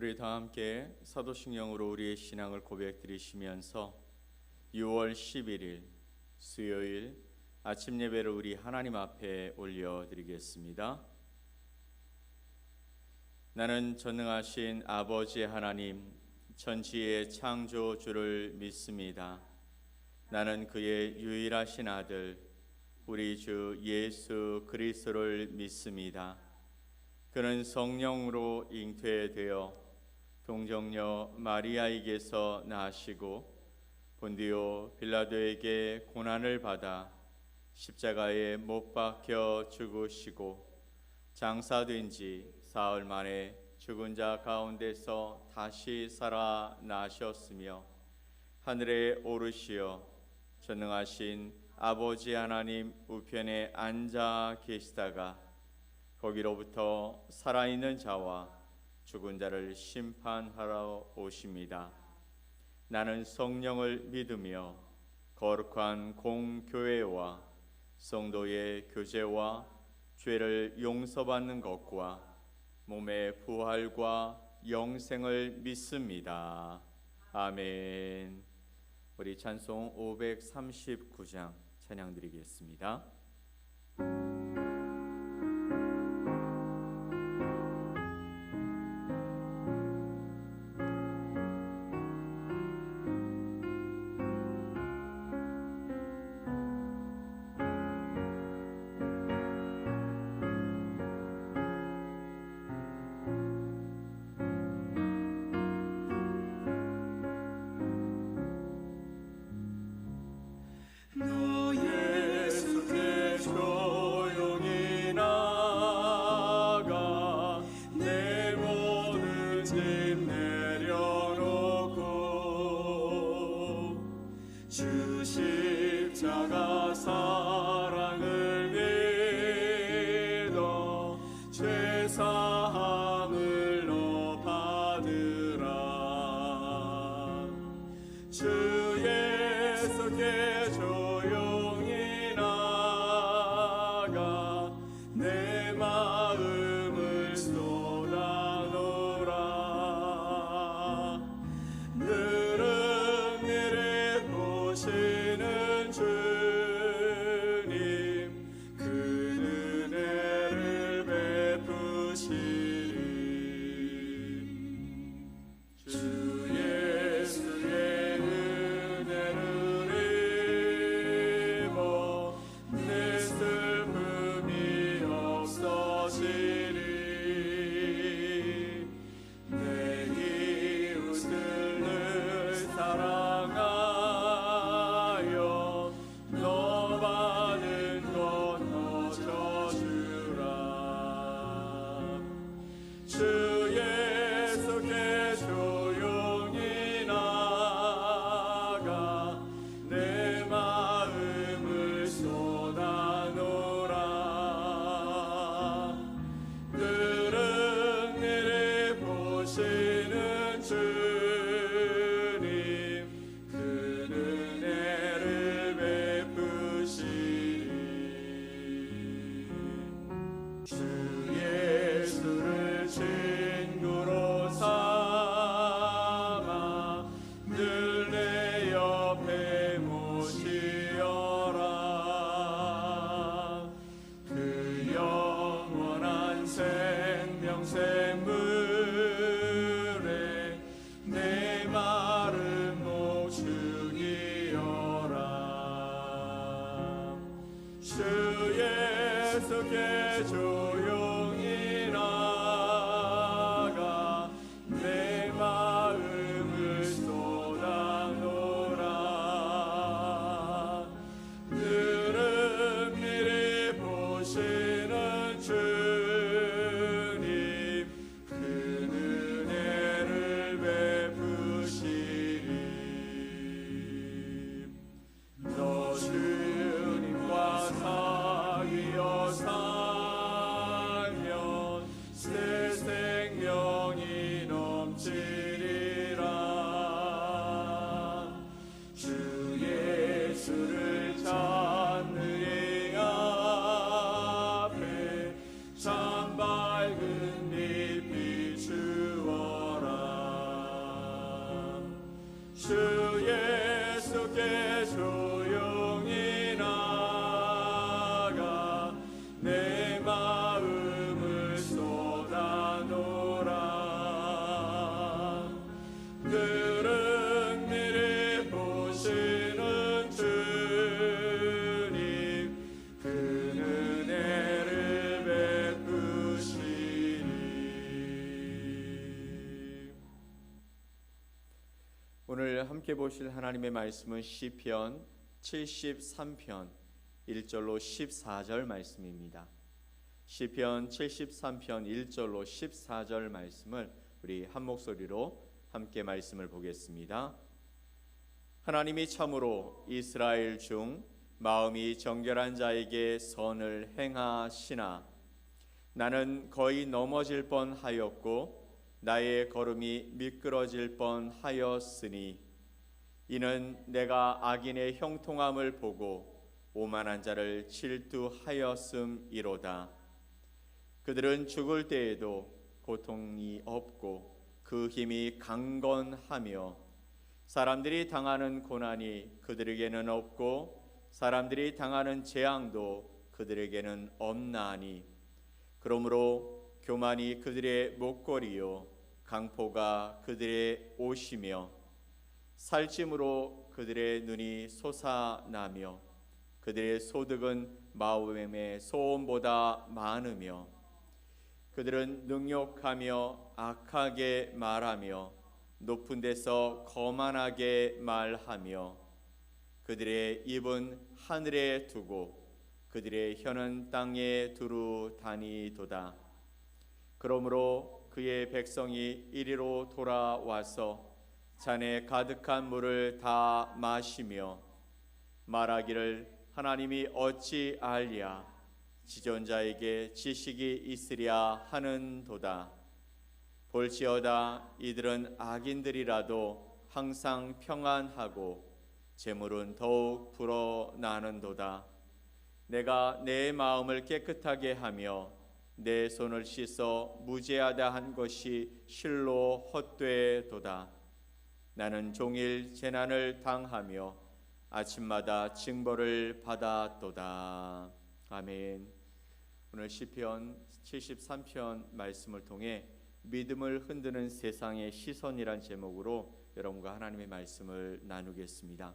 우리 다 함께 사도신경으로 우리의 신앙을 고백드리시면서 6월 11일 수요일 아침 예배를 우리 하나님 앞에 올려드리겠습니다. 나는 전능하신 아버지 하나님 천지의 창조주를 믿습니다. 나는 그의 유일하신 아들 우리 주 예수 그리스도를 믿습니다. 그는 성령으로 잉태되어 동정녀 마리아에게서 나시고 본디오 빌라도에게 고난을 받아 십자가에 못 박혀 죽으시고 장사된 지 사흘 만에 죽은 자 가운데서 다시 살아나셨으며 하늘에 오르시어 전능하신 아버지 하나님 우편에 앉아 계시다가 거기로부터 살아있는 자와 죽은 자를 심판하러 오십니다. 나는 성령을 믿으며 거룩한 공교회와 성도의 교제와 죄를 용서받는 것과 몸의 부활과 영생을 믿습니다. 아멘. 우리 찬송 539장 찬양 드리겠습니다. 참 밝은 빛 비추어라. 주 예수께 조용히 나가 내 마음을 쏟아놓으라. 들은 미리 보시는 주님 그 은혜를 베푸시리. 오늘 함께 보실 하나님의 말씀은 시편 73편 1절로 14절 말씀입니다. 시편 73편 1절로 14절 말씀을 우리 한 목소리로 함께 말씀을 보겠습니다. 하나님이 참으로 이스라엘 중 마음이 정결한 자에게 선을 행하시나 나는 거의 넘어질 뻔하였고 나의 걸음이 미끄러질 뻔하였으니 이는 내가 악인의 형통함을 보고 오만한 자를 질투하였음이로다. 그들은 죽을 때에도 고통이 없고 그 힘이 강건하며 사람들이 당하는 고난이 그들에게는 없고 사람들이 당하는 재앙도 그들에게는 없나니 그러므로 교만이 그들의 목걸이요 강포가 그들의 옷이며 살찜으로 그들의 눈이 솟아나며 그들의 소득은 마음의 소음보다 많으며 그들은 능욕하며 악하게 말하며 높은 데서 거만하게 말하며 그들의 입은 하늘에 두고 그들의 혀는 땅에 두루 다니도다. 그러므로 그의 백성이 이리로 돌아와서 잔에 가득한 물을 다 마시며 말하기를 하나님이 어찌 알랴 지존자에게 지식이 있으랴 하는도다. 볼지어다 이들은 악인들이라도 항상 평안하고 재물은 더욱 불어나는도다. 내가 내 마음을 깨끗하게 하며 내 손을 씻어 무죄하다 한 것이 실로 헛되도다. 나는 종일 재난을 당하며 아침마다 징벌을 받았도다. 아멘. 오늘 시편 73편 말씀을 통해 믿음을 흔드는 세상의 시선이란 제목으로 여러분과 하나님의 말씀을 나누겠습니다.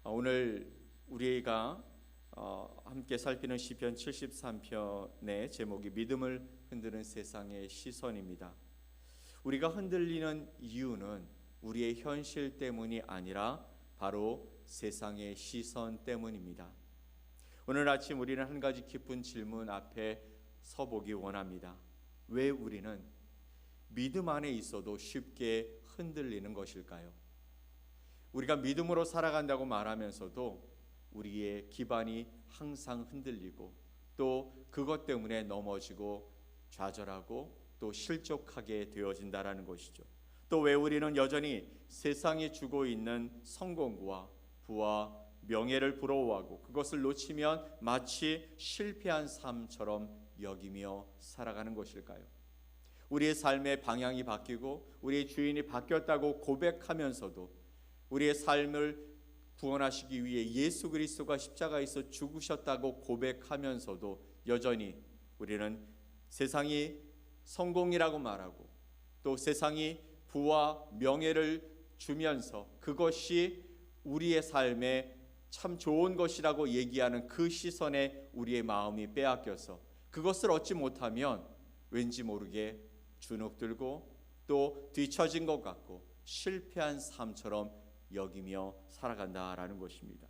오늘 우리가 함께 살피는 시편 73편의 제목이 믿음을 흔드는 세상의 시선입니다. 우리가 흔들리는 이유는 우리의 현실 때문이 아니라 바로 세상의 시선 때문입니다. 오늘 아침 우리는 한 가지 깊은 질문 앞에 서보기 원합니다. 왜 우리는 믿음 안에 있어도 쉽게 흔들리는 것일까요? 우리가 믿음으로 살아간다고 말하면서도 우리의 기반이 항상 흔들리고 또 그것 때문에 넘어지고 좌절하고 또 실족하게 되어진다라는 것이죠. 또 왜 우리는 여전히 세상이 주고 있는 성공과 부와 명예를 부러워하고 그것을 놓치면 마치 실패한 삶처럼 여기며 살아가는 것일까요? 우리의 삶의 방향이 바뀌고 우리의 주인이 바뀌었다고 고백하면서도 우리의 삶을 구원하시기 위해 예수 그리스도가 십자가에서 죽으셨다고 고백하면서도 여전히 우리는 세상이 성공이라고 말하고 또 세상이 부와 명예를 주면서 그것이 우리의 삶에 참 좋은 것이라고 얘기하는 그 시선에 우리의 마음이 빼앗겨서 그것을 얻지 못하면 왠지 모르게 주눅들고 또 뒤처진 것 같고 실패한 삶처럼 여기며 살아간다라는 것입니다.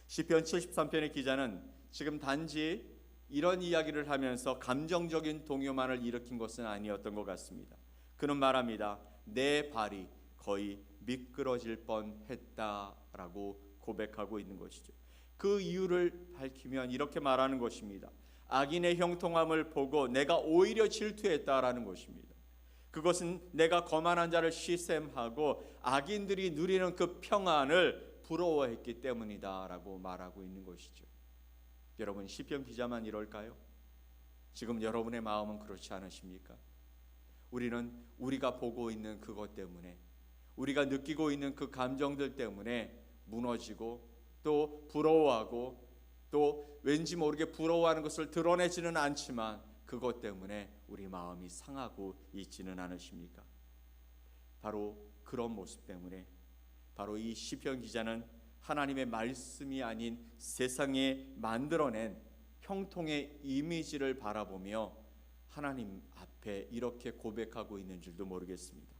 시편 73편의 기자는 지금 단지 이런 이야기를 하면서 감정적인 동요만을 일으킨 것은 아니었던 것 같습니다. 그는 말합니다. 내 발이 거의 미끄러질 뻔했다라고 고백하고 있는 것이죠. 그 이유를 밝히면 이렇게 말하는 것입니다. 악인의 형통함을 보고 내가 오히려 질투했다라는 것입니다. 그것은 내가 거만한 자를 시샘하고 악인들이 누리는 그 평안을 부러워했기 때문이다라고 말하고 있는 것이죠. 여러분, 시편 기자만 이럴까요? 지금 여러분의 마음은 그렇지 않으십니까? 우리는 우리가 보고 있는 그것 때문에 우리가 느끼고 있는 그 감정들 때문에 무너지고 또 부러워하고 또 왠지 모르게 부러워하는 것을 드러내지는 않지만 그것 때문에 우리 마음이 상하고 있지는 않으십니까? 바로 그런 모습 때문에 바로 이 시편 기자는 하나님의 말씀이 아닌 세상에 만들어낸 형통의 이미지를 바라보며 하나님 앞에 이렇게 고백하고 있는 줄도 모르겠습니다.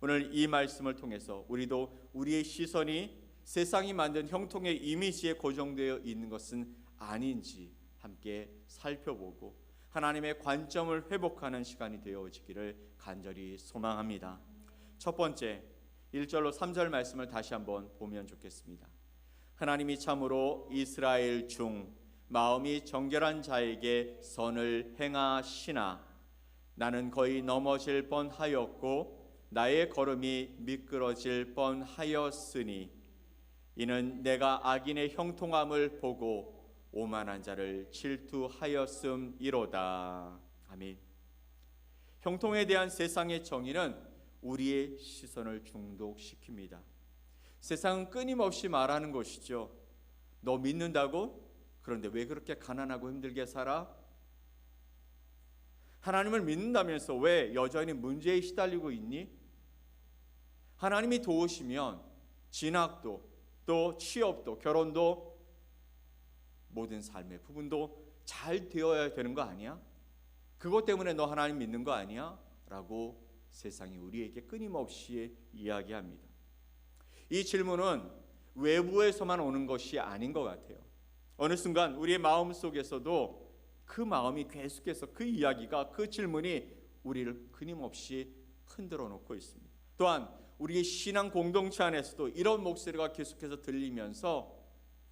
오늘 이 말씀을 통해서 우리도 우리의 시선이 세상이 만든 형통의 이미지에 고정되어 있는 것은 아닌지 함께 살펴보고 하나님의 관점을 회복하는 시간이 되어지기를 간절히 소망합니다. 첫 번째 1절로 3절 말씀을 다시 한번 보면 좋겠습니다. 하나님이 참으로 이스라엘 중 마음이 정결한 자에게 선을 행하시나 나는 거의 넘어질 뻔하였고 나의 걸음이 미끄러질 뻔하였으니 이는 내가 악인의 형통함을 보고 오만한 자를 질투하였음이로다. 아멘. 형통에 대한 세상의 정의는 우리의 시선을 중독시킵니다. 세상은 끊임없이 말하는 것이죠. 너 믿는다고? 그런데 왜 그렇게 가난하고 힘들게 살아? 하나님을 믿는다면서 왜 여전히 문제에 시달리고 있니? 하나님이 도우시면 진학도 또 취업도 결혼도 모든 삶의 부분도 잘 되어야 되는 거 아니야? 그것 때문에 너 하나님 믿는 거 아니야? 라고 세상이 우리에게 끊임없이 이야기합니다. 이 질문은 외부에서만 오는 것이 아닌 것 같아요. 어느 순간 우리의 마음 속에서도 그 마음이 계속해서 그 이야기가 그 질문이 우리를 끊임없이 흔들어 놓고 있습니다. 또한 우리의 신앙 공동체 안에서도 이런 목소리가 계속해서 들리면서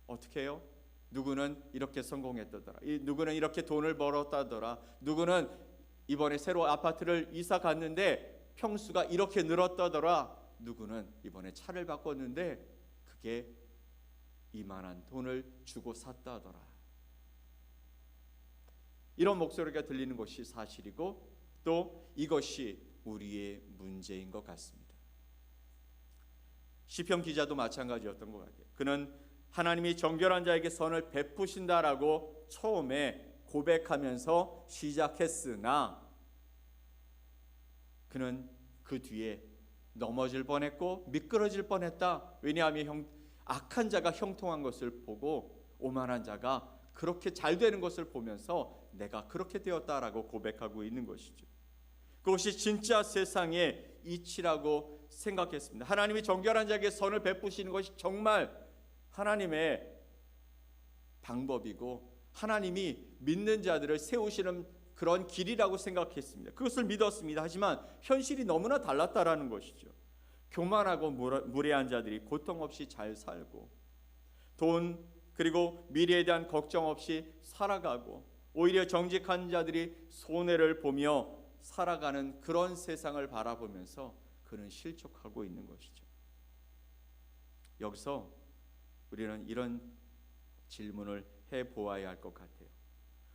어떻게 해요? 누구는 이렇게 성공했다더라. 누구는 이렇게 돈을 벌었다더라. 누구는 이번에 새로 아파트를 이사 갔는데 평수가 이렇게 늘었다더라. 누구는 이번에 차를 바꿨는데 그게 이만한 돈을 주고 샀다더라. 이런 목소리가 들리는 것이 사실이고 또 이것이 우리의 문제인 것 같습니다. 시편 기자도 마찬가지였던 것 같아요. 그는 하나님이 정결한 자에게 선을 베푸신다라고 처음에 고백하면서 시작했으나 그는 그 뒤에 넘어질 뻔했고 미끄러질 뻔했다. 왜냐하면 악한 자가 형통한 것을 보고 오만한 자가 그렇게 잘 되는 것을 보면서 내가 그렇게 되었다라고 고백하고 있는 것이죠. 그것이 진짜 세상의 이치라고 생각했습니다. 하나님이 정결한 자에게 선을 베푸시는 것이 정말 하나님의 방법이고 하나님이 믿는 자들을 세우시는 그런 길이라고 생각했습니다. 그것을 믿었습니다. 하지만 현실이 너무나 달랐다라는 것이죠. 교만하고 무례한 자들이 고통 없이 잘 살고 돈 그리고 미래에 대한 걱정 없이 살아가고 오히려 정직한 자들이 손해를 보며 살아가는 그런 세상을 바라보면서 그는 실족하고 있는 것이죠. 여기서 우리는 이런 질문을 해보아야 할 것 같아요.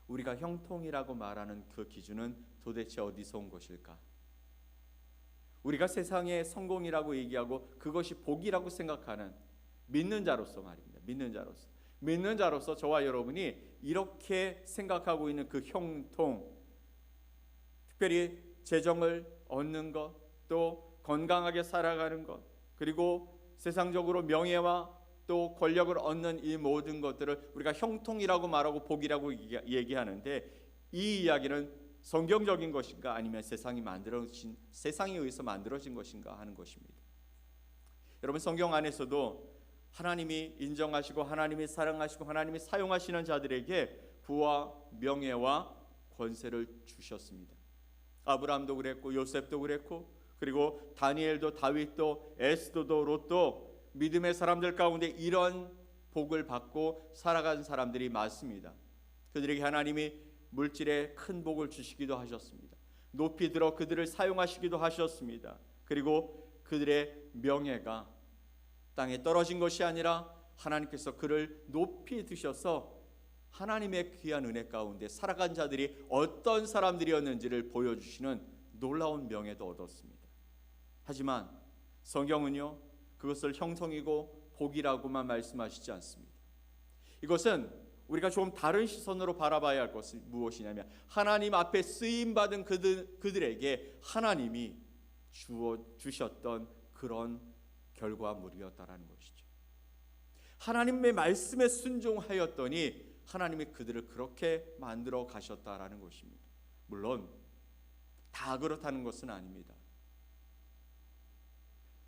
우리가 형통이라고 말하는 그 기준은 도대체 어디서 온 것일까? 우리가 세상의 성공이라고 얘기하고 그것이 복이라고 생각하는 믿는 자로서 말입니다. 믿는 자로서 저와 여러분이 이렇게 생각하고 있는 그 형통, 특별히 재정을 얻는 것, 또 건강하게 살아가는 것, 그리고 세상적으로 명예와 또 권력을 얻는 이 모든 것들을 우리가 형통이라고 말하고 복이라고 얘기하는데 이 이야기는 성경적인 것인가 아니면 세상에 의해서 만들어진 것인가 하는 것입니다. 여러분 성경 안에서도 하나님이 인정하시고 하나님이 사랑하시고 하나님이 사용하시는 자들에게 부와 명예와 권세를 주셨습니다. 아브라함도 그랬고 요셉도 그랬고 그리고 다니엘도 다윗도 에스더도 롯도 믿음의 사람들 가운데 이런 복을 받고 살아간 사람들이 많습니다. 그들에게 하나님이 물질에 큰 복을 주시기도 하셨습니다. 높이 들어 그들을 사용하시기도 하셨습니다. 그리고 그들의 명예가 땅에 떨어진 것이 아니라 하나님께서 그를 높이 드셔서 하나님의 귀한 은혜 가운데 살아간 자들이 어떤 사람들이었는지를 보여주시는 놀라운 명예도 얻었습니다. 하지만 성경은요, 그것을 형통이고 복이라고만 말씀하시지 않습니다. 이것은 우리가 조금 다른 시선으로 바라봐야 할 것은 무엇이냐면, 하나님 앞에 쓰임받은 그들에게 하나님이 주셨던 그런 결과물이었다라는 것이죠. 하나님의 말씀에 순종하였더니 하나님이 그들을 그렇게 만들어 가셨다라는 것입니다. 물론 다 그렇다는 것은 아닙니다.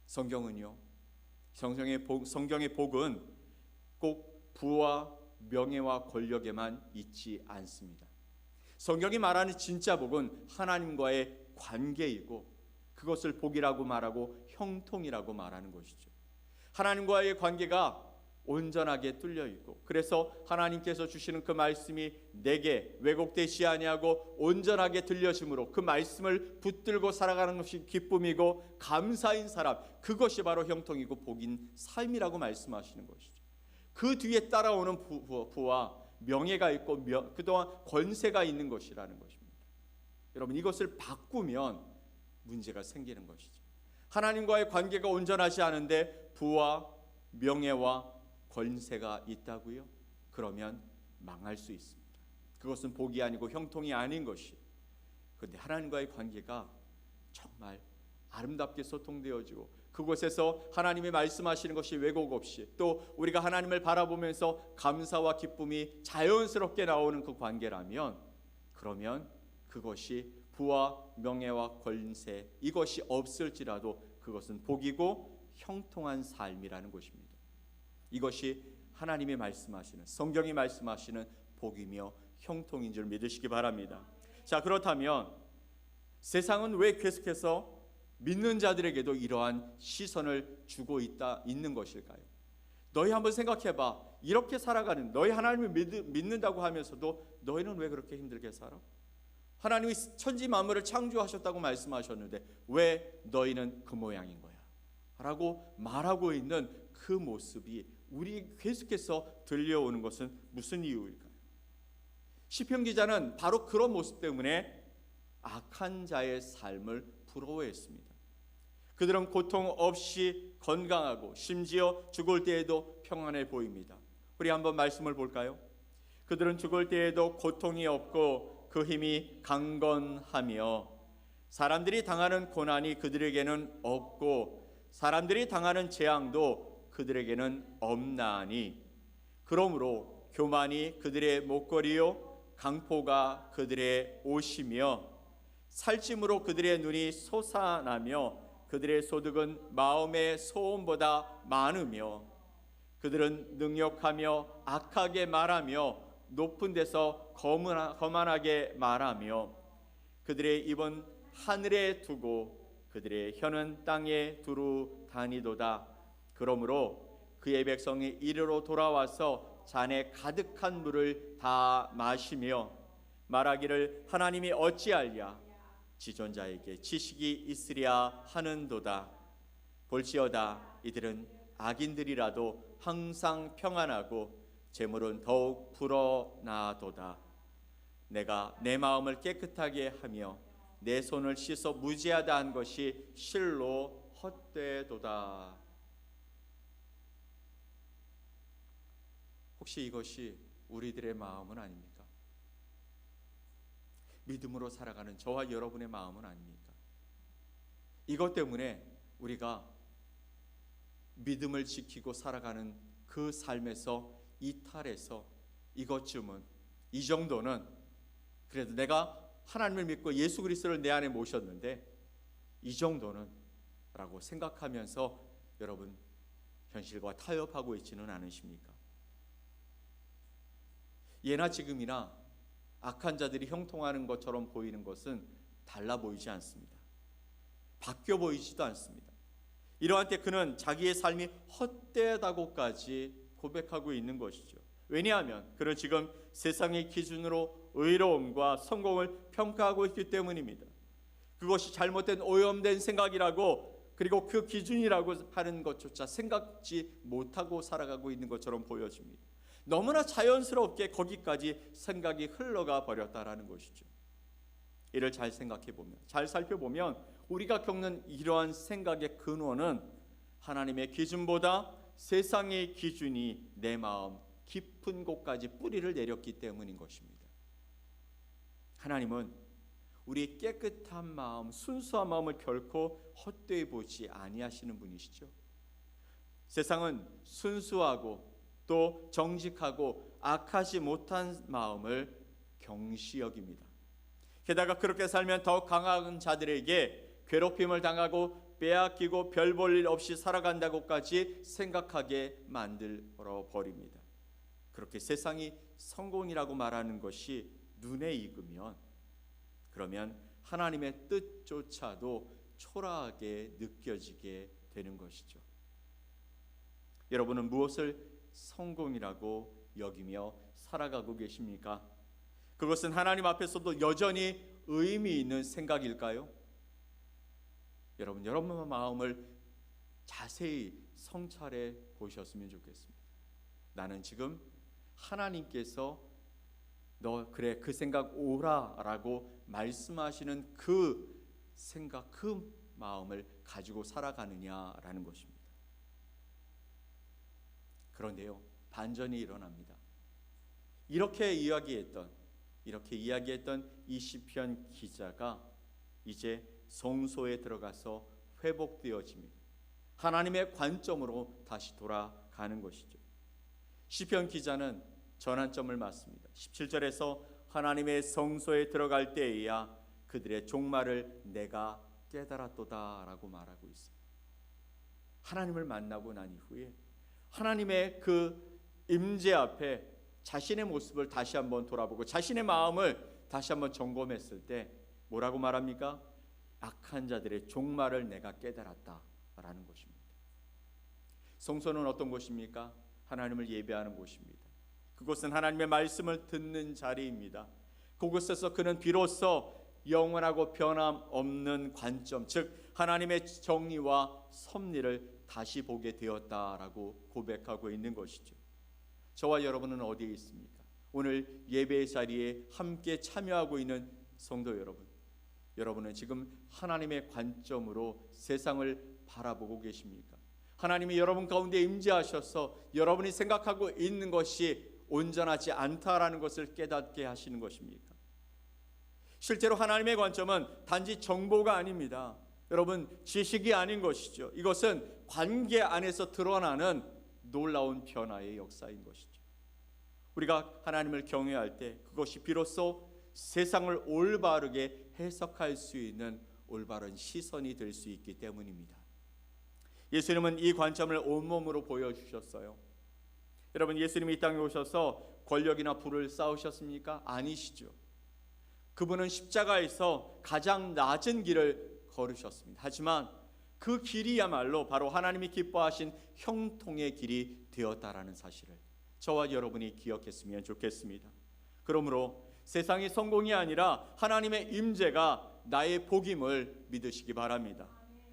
성경은요, 성경의 복은 꼭 부와 명예와 권력에만 있지 않습니다. 성경이 말하는 진짜 복은 하나님과의 관계이고, 그것을 복이라고 말하고 형통이라고 말하는 것이죠. 하나님과의 관계가 온전하게 뚫려 있고, 그래서 하나님께서 주시는 그 말씀이 내게 왜곡되지 아니하고 온전하게 들려짐으로 그 말씀을 붙들고 살아가는 것이 기쁨이고 감사인 사람, 그것이 바로 형통이고 복인 삶이라고 말씀하시는 것이죠. 그 뒤에 따라오는 부와 명예가 있고 그동안 권세가 있는 것이라는 것입니다. 여러분, 이것을 바꾸면 문제가 생기는 것이죠. 하나님과의 관계가 온전하지 않은데 부와 명예와 권세가 있다고요? 그러면 망할 수 있습니다. 그것은 복이 아니고 형통이 아닌 것이. 그런데 하나님과의 관계가 정말 아름답게 소통되어지고, 그곳에서 하나님이 말씀하시는 것이 왜곡 없이, 또 우리가 하나님을 바라보면서 감사와 기쁨이 자연스럽게 나오는 그 관계라면, 그러면 그것이 부와 명예와 권세, 이것이 없을지라도 그것은 복이고 형통한 삶이라는 것입니다. 이것이 하나님이 말씀하시는, 성경이 말씀하시는 복이며 형통인 줄 믿으시기 바랍니다. 자, 그렇다면 세상은 왜 계속해서 믿는 자들에게도 이러한 시선을 주고 있는 것일까요? 너희 한번 생각해봐. 이렇게 살아가는, 너희 하나님을 믿는다고 하면서도 너희는 왜 그렇게 힘들게 살아? 하나님이 천지 만물을 창조하셨다고 말씀하셨는데 왜 너희는 그 모양인 거야? 라고 말하고 있는 그 모습이 우리 계속해서 들려오는 것은 무슨 이유일까요? 시편 기자는 바로 그런 모습 때문에 악한 자의 삶을 부러워했습니다. 그들은 고통 없이 건강하고 심지어 죽을 때에도 평안해 보입니다. 우리 한번 말씀을 볼까요? 그들은 죽을 때에도 고통이 없고 그 힘이 강건하며, 사람들이 당하는 고난이 그들에게는 없고 사람들이 당하는 재앙도 그들에게는 없나니, 그러므로 교만이 그들의 목걸이요 강포가 그들의 옷이며 살찜으로 그들의 눈이 솟아나며 그들의 소득은 마음의 소음보다 많으며, 그들은 능욕하며 악하게 말하며 높은 데서 거만하게 말하며 그들의 입은 하늘에 두고 그들의 혀는 땅에 두루 다니도다. 그러므로 그의 백성이 이리로 돌아와서 잔에 가득한 물을 다 마시며 말하기를 하나님이 어찌하랴, 지존자에게 지식이 있으랴 하는도다. 볼지어다 이들은 악인들이라도 항상 평안하고 재물은 더욱 불어나도다. 내가 내 마음을 깨끗하게 하며 내 손을 씻어 무죄하다 한 것이 실로 헛되도다. 혹시 이것이 우리들의 마음은 아닙니까? 믿음으로 살아가는 저와 여러분의 마음은 아닙니까? 이것 때문에 우리가 믿음을 지키고 살아가는 그 삶에서 이탈해서 이것쯤은, 이 정도는 그래도 내가 하나님을 믿고 예수 그리스도를 내 안에 모셨는데 이 정도는 라고 생각하면서 여러분 현실과 타협하고 있지는 않으십니까? 예나 지금이나 악한 자들이 형통하는 것처럼 보이는 것은 달라 보이지 않습니다. 바뀌어 보이지도 않습니다. 이러한 때 그는 자기의 삶이 헛되다고까지 고백하고 있는 것이죠. 왜냐하면 그는 지금 세상의 기준으로 의로움과 성공을 평가하고 있기 때문입니다. 그것이 잘못된 오염된 생각이라고, 그리고 그 기준이라고 하는 것조차 생각지 못하고 살아가고 있는 것처럼 보여집니다. 너무나 자연스럽게 거기까지 생각이 흘러가 버렸다라는 것이죠. 이를 잘 생각해 보면, 잘 살펴보면 우리가 겪는 이러한 생각의 근원은 하나님의 기준보다 세상의 기준이 내 마음 깊은 곳까지 뿌리를 내렸기 때문인 것입니다. 하나님은 우리 깨끗한 마음, 순수한 마음을 결코 헛되이 보지 아니하시는 분이시죠. 세상은 순수하고 또 정직하고 악하지 못한 마음을 경시 여깁니다. 게다가 그렇게 살면 더 강한 자들에게 괴롭힘을 당하고 빼앗기고 별 볼 일 없이 살아간다고까지 생각하게 만들어 버립니다. 그렇게 세상이 성공이라고 말하는 것이 눈에 익으면, 그러면 하나님의 뜻조차도 초라하게 느껴지게 되는 것이죠. 여러분은 무엇을 성공이라고 여기며 살아가고 계십니까? 그것은 하나님 앞에서도 여전히 의미 있는 생각일까요? 여러분의 마음을 자세히 성찰해 보셨으면 좋겠습니다. 나는 지금 하나님께서 너 그래 그 생각 오라라고 말씀하시는 그 생각, 그 마음을 가지고 살아가느냐라는 것입니다. 그런데요, 반전이 일어납니다. 이렇게 이야기했던 이 시편 기자가 이제 성소에 들어가서 회복되어집니다. 하나님의 관점으로 다시 돌아가는 것이죠. 시편 기자는 전환점을 맞습니다. 17절에서 하나님의 성소에 들어갈 때에야 그들의 종말을 내가 깨달았도다라고 말하고 있습니다. 하나님을 만나고 난 이후에 하나님의 그 임재 앞에 자신의 모습을 다시 한번 돌아보고 자신의 마음을 다시 한번 점검했을 때 뭐라고 말합니까? 악한 자들의 종말을 내가 깨달았다라는 것입니다. 성소는 어떤 곳입니까? 하나님을 예배하는 곳입니다. 그곳은 하나님의 말씀을 듣는 자리입니다. 그곳에서 그는 비로소 영원하고 변함없는 관점, 즉 하나님의 정의와 섭리를 다시 보게 되었다라고 고백하고 있는 것이죠. 저와 여러분은 어디에 있습니까? 오늘 예배의 자리에 함께 참여하고 있는 성도 여러분, 여러분은 지금 하나님의 관점으로 세상을 바라보고 계십니까? 하나님이 여러분 가운데 임재하셔서 여러분이 생각하고 있는 것이 온전하지 않다라는 것을 깨닫게 하시는 것입니까? 실제로 하나님의 관점은 단지 정보가 아닙니다. 여러분, 지식이 아닌 것이죠. 이것은 관계 안에서 드러나는 놀라운 변화의 역사인 것이죠. 우리가 하나님을 경외할 때 그것이 비로소 세상을 올바르게 해석할 수 있는 올바른 시선이 될 수 있기 때문입니다. 예수님은 이 관점을 온몸으로 보여주셨어요. 여러분, 예수님이 이 땅에 오셔서 권력이나 부를 쌓으셨습니까? 아니시죠. 그분은 십자가에서 가장 낮은 길을 걸으셨습니다. 하지만 그 길이야말로 바로 하나님이 기뻐하신 형통의 길이 되었다라는 사실을 저와 여러분이 기억했으면 좋겠습니다. 그러므로 세상이 성공이 아니라 하나님의 임재가 나의 복임을 믿으시기 바랍니다.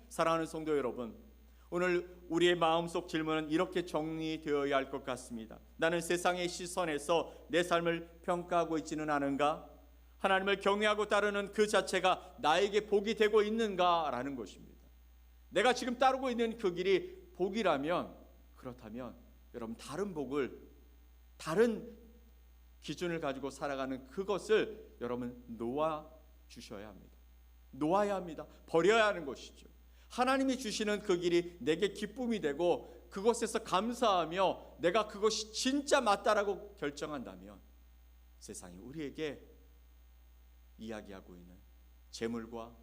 사랑하는 성도 여러분, 오늘 우리의 마음속 질문은 이렇게 정리되어야 할 것 같습니다. 나는 세상의 시선에서 내 삶을 평가하고 있지는 않은가? 하나님을 경외하고 따르는 그 자체가 나에게 복이 되고 있는가라는 것입니다. 내가 지금 따르고 있는 그 길이 복이라면, 그렇다면 여러분 다른 복을, 다른 기준을 가지고 살아가는 그것을 여러분 놓아 주셔야 합니다. 놓아야 합니다. 버려야 하는 것이죠. 하나님이 주시는 그 길이 내게 기쁨이 되고 그것에서 감사하며 내가 그것이 진짜 맞다라고 결정한다면 세상이 우리에게 이야기하고 있는 재물과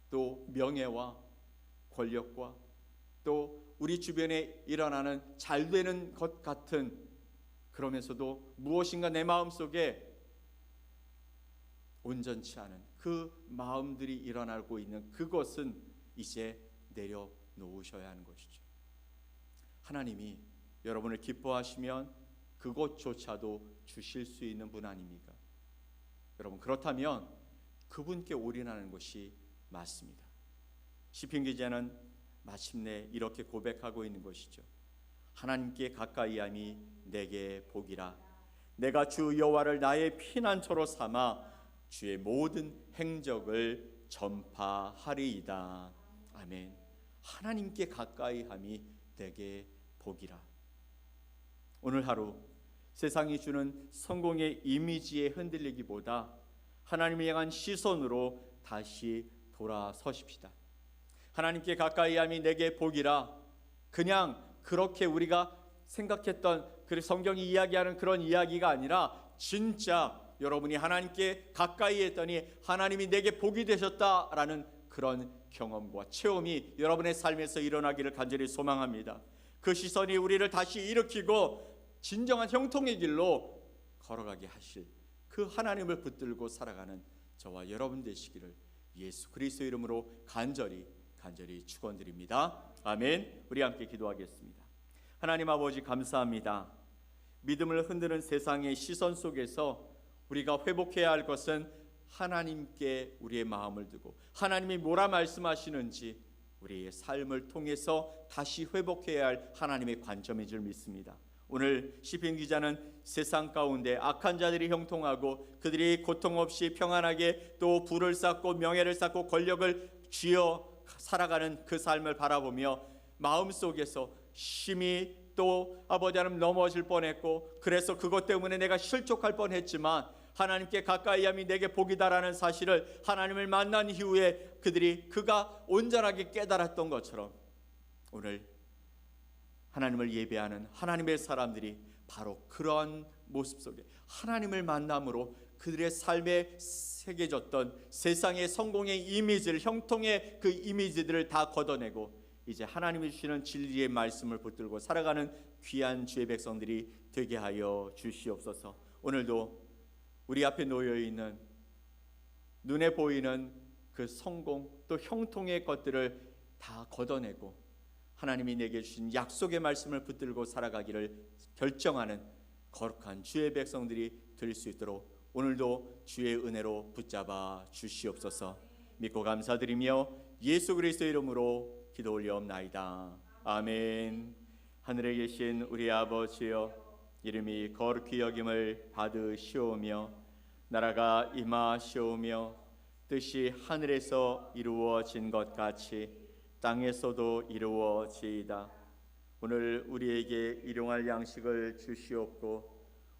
또 명예와 권력과 또 우리 주변에 일어나는 잘 되는 것 같은, 그러면서도 무엇인가 내 마음속에 온전치 않은 그 마음들이 일어나고 있는 그것은 이제 내려놓으셔야 하는 것이죠. 하나님이 여러분을 기뻐하시면 그것조차도 주실 수 있는 분 아닙니까? 여러분, 그렇다면 그분께 올인하는 것이 맞습니다. 시편 기자는 마침내 이렇게 고백하고 있는 것이죠. 하나님께 가까이함이 내게 복이라. 내가 주 여호와를 나의 피난처로 삼아 주의 모든 행적을 전파하리이다. 아멘. 하나님께 가까이함이 내게 복이라. 오늘 하루 세상이 주는 성공의 이미지에 흔들리기보다 하나님을 향한 시선으로 다시 돌아서십시다. 하나님께 가까이함이 내게 복이라. 그냥 그렇게 우리가 생각했던 그 성경이 이야기하는 그런 이야기가 아니라 진짜 여러분이 하나님께 가까이 했더니 하나님이 내게 복이 되셨다라는 그런 경험과 체험이 여러분의 삶에서 일어나기를 간절히 소망합니다. 그 시선이 우리를 다시 일으키고 진정한 형통의 길로 걸어가게 하실 그 하나님을 붙들고 살아가는 저와 여러분 되시기를 예수 그리스도 이름으로 간절히 축원드립니다. 아멘. 우리 함께 기도하겠습니다. 하나님 아버지 감사합니다. 믿음을 흔드는 세상의 시선 속에서 우리가 회복해야 할 것은 하나님께 우리의 마음을 두고 하나님이 뭐라 말씀하시는지 우리의 삶을 통해서 다시 회복해야 할 하나님의 관점인 줄 믿습니다. 오늘 시편 기자는 세상 가운데 악한 자들이 형통하고 그들이 고통 없이 평안하게 또 부를 쌓고 명예를 쌓고 권력을 쥐어 살아가는 그 삶을 바라보며 마음속에서 심히 또 아버지 하나님 넘어질 뻔했고 그래서 그것 때문에 내가 실족할 뻔했지만 하나님께 가까이함이 내게 복이다라는 사실을 하나님을 만난 이후에 그가 온전하게 깨달았던 것처럼 오늘 하나님을 예배하는 하나님의 사람들이 바로 그런 모습 속에 하나님을 만남으로 그들의 삶에 새겨졌던 세상의 성공의 이미지를 형통의 그 이미지들을 다 걷어내고 이제 하나님이 주시는 진리의 말씀을 붙들고 살아가는 귀한 주의 백성들이 되게 하여 주시옵소서. 오늘도 우리 앞에 놓여있는 눈에 보이는 그 성공 또 형통의 것들을 다 걷어내고 하나님이 내게 주신 약속의 말씀을 붙들고 살아가기를 결정하는 거룩한 주의 백성들이 될 수 있도록 오늘도 주의 은혜로 붙잡아 주시옵소서. 믿고 감사드리며 예수 그리스도의 이름으로 기도 올려옵나이다. 아멘. 하늘에 계신 우리 아버지여 이름이 거룩히 여김을 받으시오며 나라가 임하시오며 뜻이 하늘에서 이루어진 것 같이 땅에서도 이루어지이다. 오늘 우리에게 일용할 양식을 주시옵고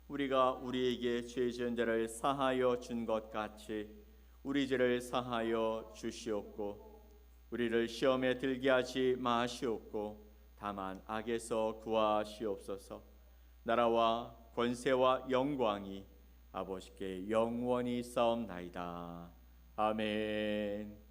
우리가 우리에게 죄 지은 자를 사하여 준 것 같이 우리 죄를 사하여 주시옵고 우리를 시험에 들게 하지 마시옵고 다만 악에서 구하시옵소서. 나라와 권세와 영광이 아버지께 영원히 싸움나이다. 아멘.